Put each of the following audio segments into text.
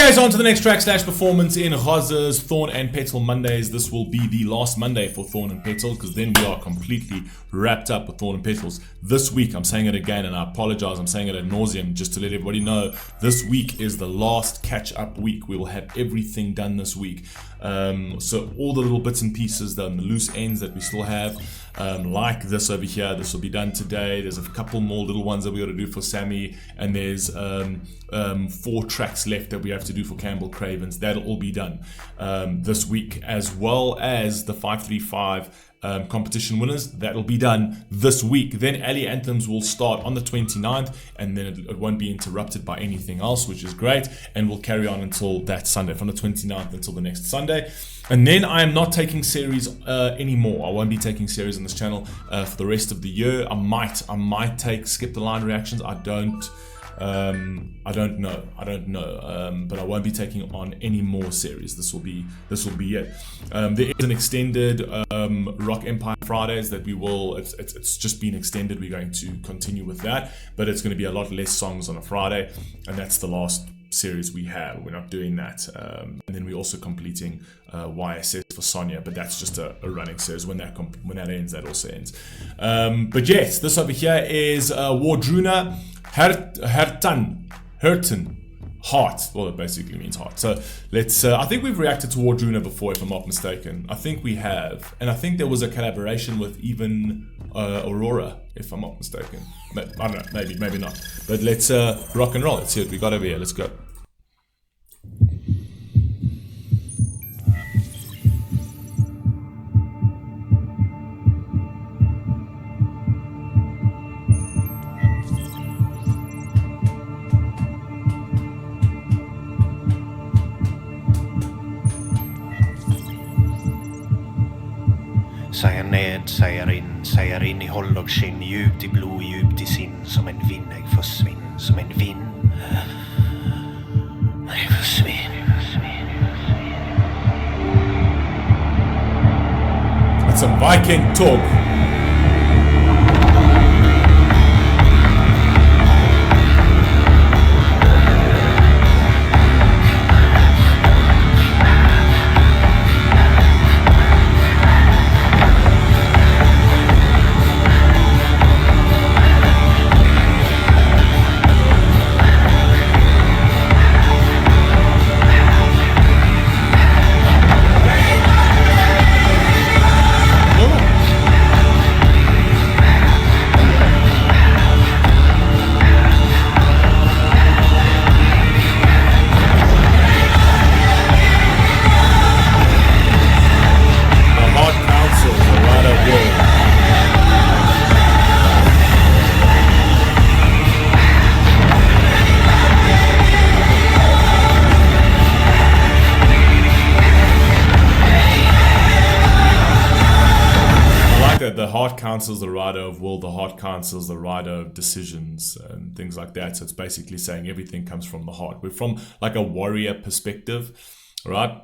Anyways, on to the next track / performance in Roz's Thorn and Petal Mondays. This will be the last Monday for Thorn and Petal, because then we are completely wrapped up with Thorn and Petals. This week, I'm saying it again, and I apologize, I'm saying it ad nauseum, just to let everybody know, this week is the last catch-up week. We will have everything done this week. So all the little bits and pieces, the loose ends that we still have, like this over here, this will be done today. There's a couple more little ones that we got to do for Sammy, and there's 4 tracks left that we have to do for Campbell Cravens. That'll all be done this week, as well as the 535 competition winners. That'll be done this week. Then Ali Anthems will start on the 29th, and then it won't be interrupted by anything else, which is great, and we'll carry on until that Sunday, from the 29th until the next Sunday. And then I am not taking series anymore. I won't be taking series on this channel for the rest of the year. I might take skip the line reactions. I don't know, but I won't be taking on any more series. This will be it. There is an extended Rock Empire Fridays that we will. It's just been extended. We're going to continue with that, but it's going to be a lot less songs on a Friday, and that's the last series we have. We're not doing that, and then we're also completing YSS for Sonia, but that's just a running series. When that ends, that also ends. But yes, this over here is Wardruna, Hertan, heart. Well, it basically means heart. So let's. I think we've reacted to Wardruna before, if I'm not mistaken. I think we have, and I think there was a collaboration with even Aurora, if I'm not mistaken. But I don't know, maybe not. But let's rock and roll. Let's see what we got over here. Let's go. Säger ned, säger in i håll och skinn, djupt i blod, djupt i sin, som en vind försvinn, som en vind. Nej, försvinn. That's some Viking talk. The heart counsels the rider of will, the heart counsels the rider of decisions, and things like that. So it's basically saying everything comes from the heart. We're from like a warrior perspective, right?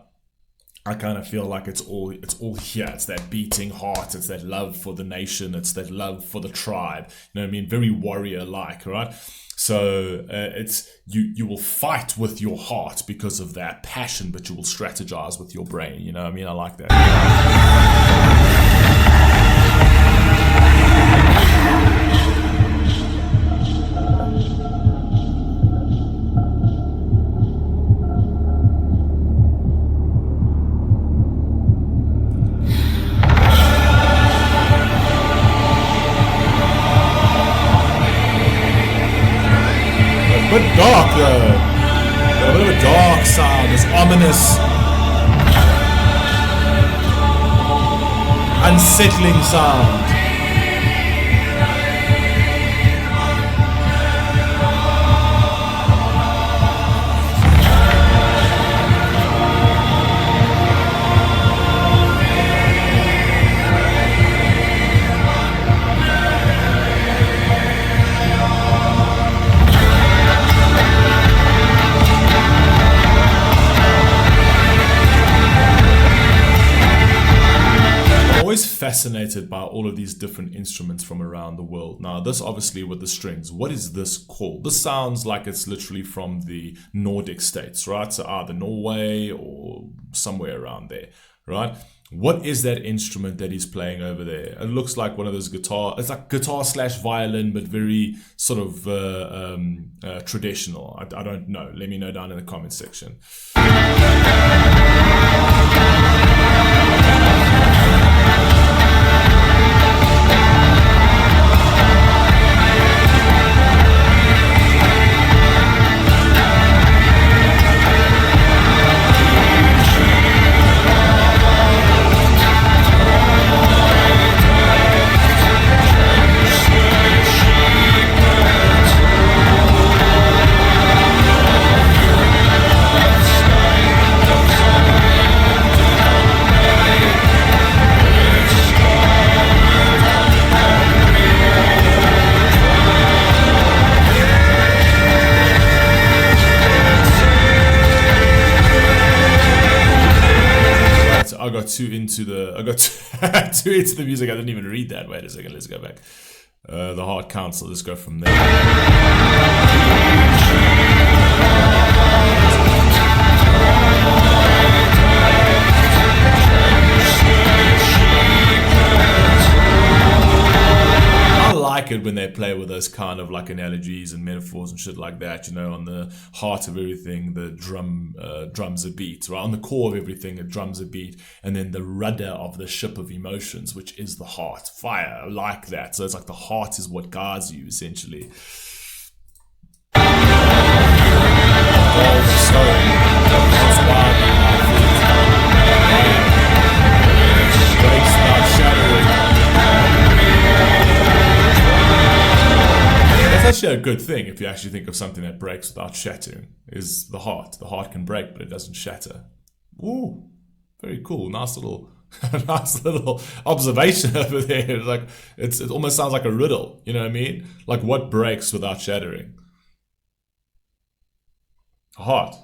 I kind of feel like it's all here. It's that beating heart. It's that love for the nation. It's that love for the tribe. You know what I mean? Very warrior-like, right? So it's you will fight with your heart because of that passion, but you will strategize with your brain. You know what I mean? I like that. A bit dark though. A bit of a dark sound. It's ominous, unsettling sound. fascinated by all of these different instruments from around the world. Now, this obviously with the strings, what is this called? This sounds like it's literally from the Nordic states, right? So either Norway or somewhere around there, right? What is that instrument that he's playing over there? It looks like one of those it's like guitar / violin, but very sort of traditional. I don't know. Let me know down in the comments section. I got too into the music. I didn't even read that. Wait a second, let's go back. The heart counts, so let's go from there. I like it when they play with those kind of like analogies and metaphors and shit like that, you know, on the heart of everything, the drums a beat, right? On the core of everything, it drums a beat, and then the rudder of the ship of emotions, which is the heart, fire. I like that. So it's like the heart is what guides you, essentially. That's actually a good thing if you actually think of something that breaks without shattering, is the heart. The heart can break, but it doesn't shatter. Ooh, very cool. Nice little observation over there. Like it almost sounds like a riddle, you know what I mean? Like what breaks without shattering? A heart.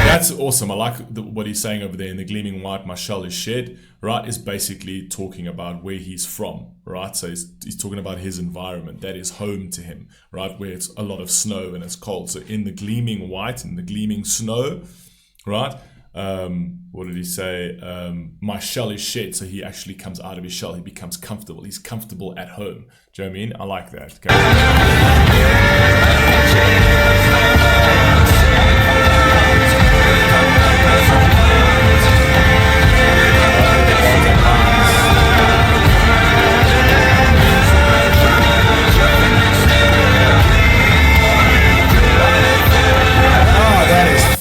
That's awesome. I like what he's saying over there in the gleaming white, my shell is shed, right? Is basically talking about where he's from, right? So he's talking about his environment. That is home to him, right? Where it's a lot of snow and it's cold. So in the gleaming white and the gleaming snow, right? What did he say? My shell is shed. So he actually comes out of his shell. He becomes comfortable. He's comfortable at home. Do you know what I mean? I like that.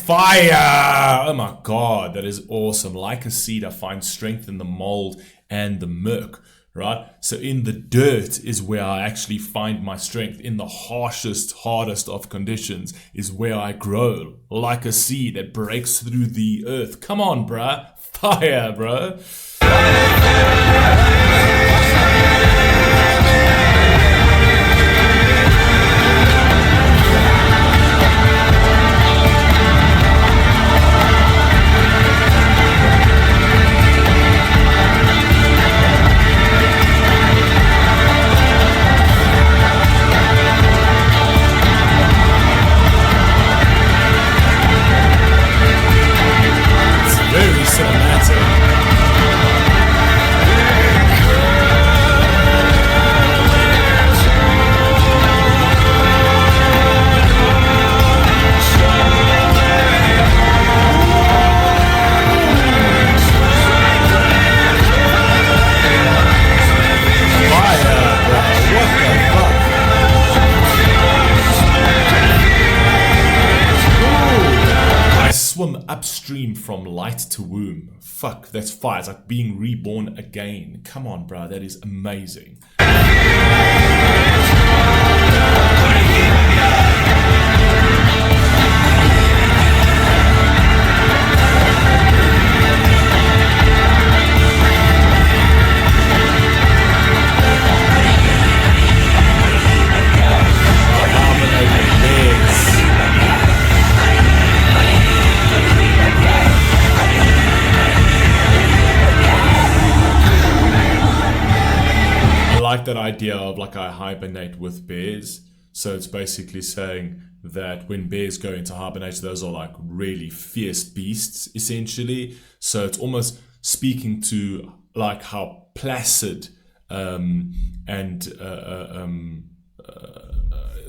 Fire! Oh my god, that is awesome. Like a seed, I find strength in the mold and the murk, right? So in the dirt is where I actually find my strength. In the hardest of conditions is where I grow. Like a seed that breaks through the earth. Come on, bruh. Fire, bro. Very cinematic. swim upstream from light to womb. Fuck, that's fire. It's like being reborn again. Come on, bro, that is amazing. Like that idea of like I hibernate with bears. So it's basically saying that when bears go into hibernation, those are like really fierce beasts essentially. So it's almost speaking to like how placid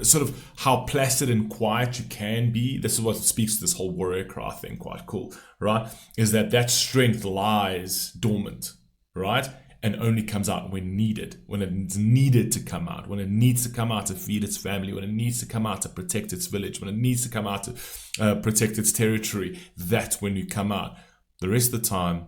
sort of how placid and quiet you can be. This is what speaks to this whole warrior cry thing, quite cool, right? Is that strength lies dormant, right? And only comes out when needed, when it's needed to come out, when it needs to come out to feed its family, when it needs to come out to protect its village, when it needs to come out to protect its territory. That's when you come out. The rest of the time,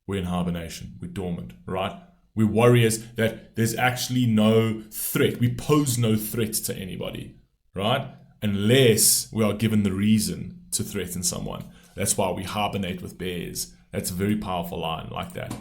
we're in hibernation, we're dormant, right? We're warriors that there's actually no threat. We pose no threat to anybody, right? Unless we are given the reason to threaten someone. That's why we hibernate with bears. That's a very powerful line like that.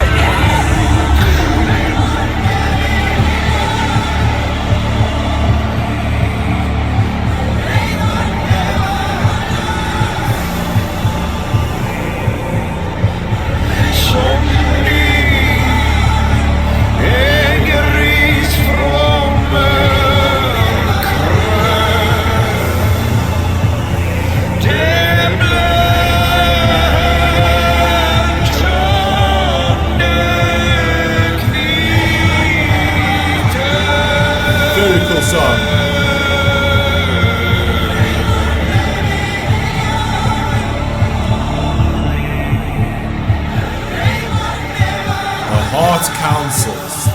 Heart councils.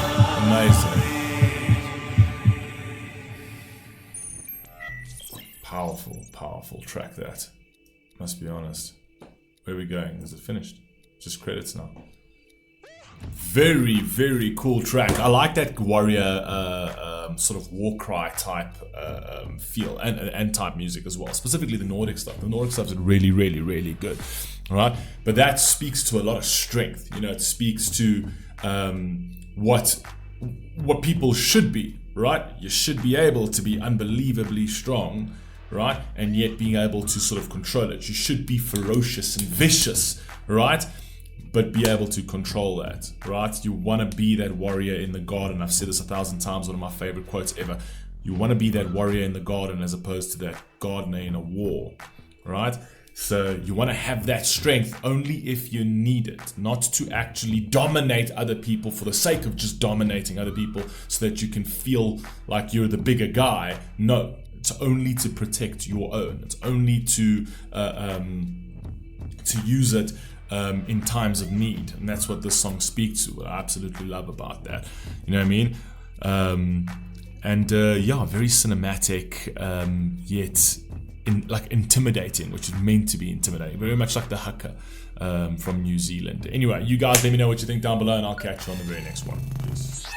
Amazing. Powerful track that. Must be honest. Where are we going? Is it finished? Just credits now. Very cool track. I like that warrior sort of war cry type feel and type music as well. Specifically the Nordic stuff. The Nordic stuff is really good. All right, but that speaks to a lot of strength. You know, it speaks to what people should be. Right, you should be able to be unbelievably strong, right, and yet being able to sort of control it. You should be ferocious and vicious, right? But be able to control that, right? You want to be that warrior in the garden. I've said this 1,000 times, one of my favorite quotes ever. You want to be that warrior in the garden as opposed to that gardener in a war, right? So you want to have that strength only if you need it, not to actually dominate other people for the sake of just dominating other people so that you can feel like you're the bigger guy. No, it's only to protect your own. It's only to use it in times of need, and that's what this song speaks to. What I absolutely love about that, you know what I mean? Yeah, very cinematic, yet intimidating, which is meant to be intimidating, very much like the haka from New Zealand. Anyway, you guys let me know what you think down below, and I'll catch you on the very next one. Peace.